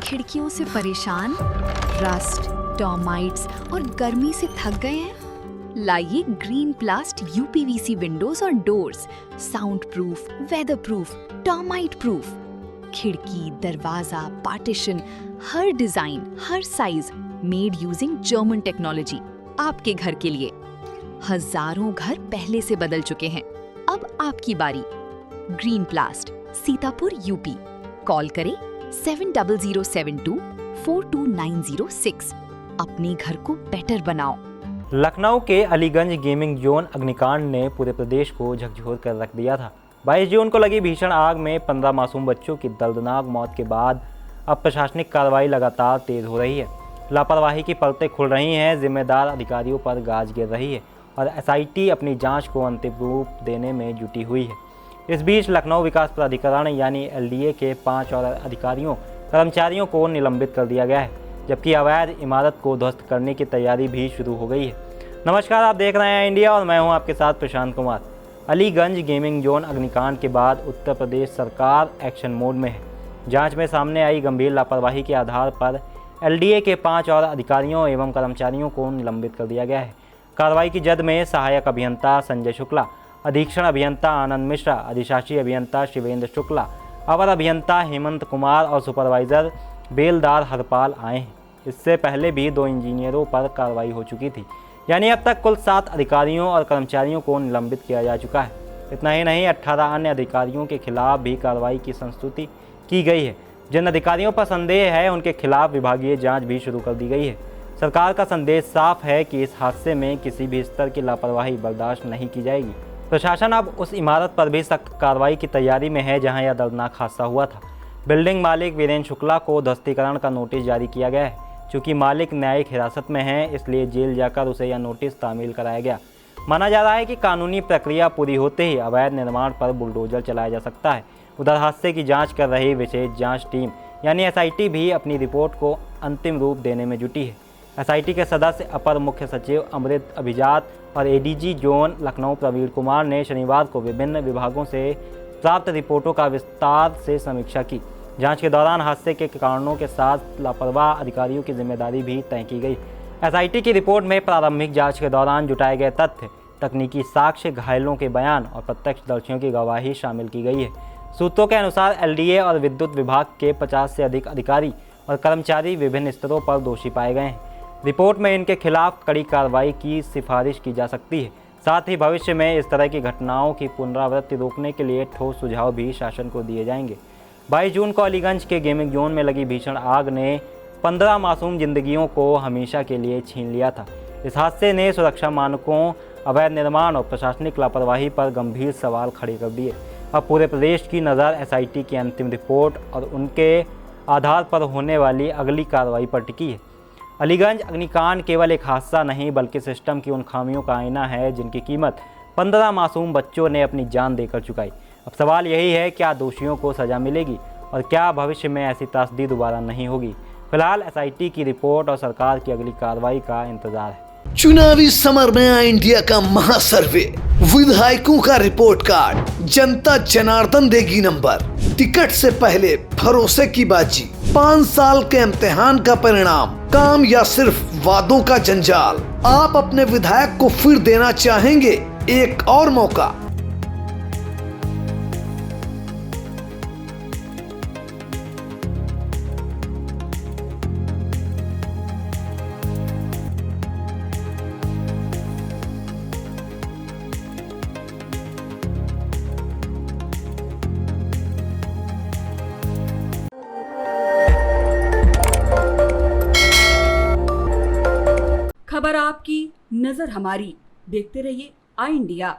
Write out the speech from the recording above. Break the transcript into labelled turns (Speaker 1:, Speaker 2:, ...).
Speaker 1: खिड़कियों से परेशान, रस्ट, टर्माइट्स और गर्मी से थक गए हैं? लाइए ग्रीन प्लास्ट यूपीवीसी विंडोज और doors, sound proof, weather proof, termite proof. खिड़की, दरवाजा, पार्टीशन, हर डिजाइन, हर size, made using German technology, आपके घर के लिए। हजारों घर पहले से बदल चुके हैं, अब आपकी बारी। Green प्लास्ट, Sitapur, UP. कॉल करें 7072422906। अपने घर को बेटर बनाओ।
Speaker 2: लखनऊ के अलीगंज गेमिंग जोन अग्निकांड ने पूरे प्रदेश को झकझोर कर रख दिया था। 22 जून को लगी भीषण आग में 15 मासूम बच्चों की दर्दनाक मौत के बाद अब प्रशासनिक कार्रवाई लगातार तेज हो रही है। लापरवाही की परतें खुल रही हैं, जिम्मेदार अधिकारियों पर गाज गिर रही है और एसआईटी अपनी जांच को अंतिम रूप देने में जुटी हुई है। इस बीच लखनऊ विकास प्राधिकरण यानी एलडीए के 5 और अधिकारियों कर्मचारियों को निलंबित कर दिया गया है, जबकि अवैध इमारत को ध्वस्त करने की तैयारी भी शुरू हो गई है। नमस्कार, आप देख रहे हैं इंडिया और मैं हूं आपके साथ प्रशांत कुमार। अलीगंज गेमिंग जोन अग्निकांड के बाद उत्तर प्रदेश सरकार एक्शन मोड में है। जांच में सामने आई गंभीर लापरवाही के आधार पर एलडीए के 5 और अधिकारियों एवं कर्मचारियों को निलंबित कर दिया गया है। कार्रवाई की जद में सहायक अभियंता संजय शुक्ला, अधीक्षण अभियंता आनंद मिश्रा, अधिशासी अभियंता शिवेंद्र शुक्ला, अवर अभियंता हेमंत कुमार और सुपरवाइजर बेलदार हरपाल आए हैं। इससे पहले भी 2 इंजीनियरों पर कार्रवाई हो चुकी थी, यानी अब तक कुल 7 अधिकारियों और कर्मचारियों को निलंबित किया जा चुका है। इतना ही नहीं, 18 अन्य अधिकारियों के खिलाफ भी कार्रवाई की संस्तुति की गई है। जिन अधिकारियों पर संदेह है उनके खिलाफ विभागीय जांच भी शुरू कर दी गई है। सरकार का संदेश साफ है कि इस हादसे में किसी भी स्तर की लापरवाही बर्दाश्त नहीं की जाएगी। प्रशासन अब उस इमारत पर भी सख्त कार्रवाई की तैयारी में है जहां यह दर्दनाक हादसा हुआ था। बिल्डिंग मालिक वीरेंद्र शुक्ला को ध्वस्तीकरण का नोटिस जारी किया गया है। चूँकि मालिक न्यायिक हिरासत में है, इसलिए जेल जाकर उसे यह नोटिस तामील कराया गया। माना जा रहा है कि कानूनी प्रक्रिया पूरी होते ही अवैध निर्माण पर बुलडोजर चलाया जा सकता है। उधर हादसे की जांच कर रही विशेष जांच टीम यानी एसआईटी भी अपनी रिपोर्ट को अंतिम रूप देने में जुटी है। एसआईटी के सदस्य अपर मुख्य सचिव अमृत अभिजात और एडीजी जोन लखनऊ प्रवीण कुमार ने शनिवार को विभिन्न विभागों से प्राप्त रिपोर्टों का विस्तार से समीक्षा की। जांच के दौरान हादसे के कारणों के साथ लापरवाह अधिकारियों की जिम्मेदारी भी तय की गई। एसआईटी की रिपोर्ट में प्रारंभिक जांच के दौरान जुटाए गए तथ्य, तकनीकी साक्ष्य, घायलों के बयान और प्रत्यक्षदर्शियों की गवाही शामिल की गई है। सूत्रों के अनुसार एलडीए और विद्युत विभाग के 50 से अधिक अधिकारी और कर्मचारी विभिन्न स्तरों पर दोषी पाए गए हैं। रिपोर्ट में इनके खिलाफ कड़ी कार्रवाई की सिफारिश की जा सकती है। साथ ही भविष्य में इस तरह की घटनाओं की पुनरावृत्ति रोकने के लिए ठोस सुझाव भी शासन को दिए जाएंगे। 22 जून को अलीगंज के गेमिंग जोन में लगी भीषण आग ने 15 मासूम जिंदगियों को हमेशा के लिए छीन लिया था। इस हादसे ने सुरक्षा मानकों, अवैध निर्माण और प्रशासनिक लापरवाही पर गंभीर सवाल खड़े कर दिए। अब पूरे प्रदेश की नज़र एसआईटी की अंतिम रिपोर्ट और उनके आधार पर होने वाली अगली कार्रवाई पर टिकी है। अलीगंज अग्निकांड केवल एक हादसा नहीं बल्कि सिस्टम की उन खामियों का आईना है जिनकी कीमत 15 मासूम बच्चों ने अपनी जान देकर चुकाई। अब सवाल यही है, क्या दोषियों को सज़ा मिलेगी और क्या भविष्य में ऐसी त्रासदी दोबारा नहीं होगी। फिलहाल एसआईटी की रिपोर्ट और सरकार की अगली कार्रवाई का इंतजार है।
Speaker 3: चुनावी समर में आया इंडिया का महासर्वे, विधायकों का रिपोर्ट कार्ड, जनता जनार्दन देगी नंबर। टिकट से पहले भरोसे की बाजी, 5 साल के इम्तिहान का परिणाम, काम या सिर्फ वादों का जंजाल। आप अपने विधायक को फिर देना चाहेंगे एक और मौका।
Speaker 4: खबर आपकी, नजर हमारी। देखते रहिए आई इंडिया।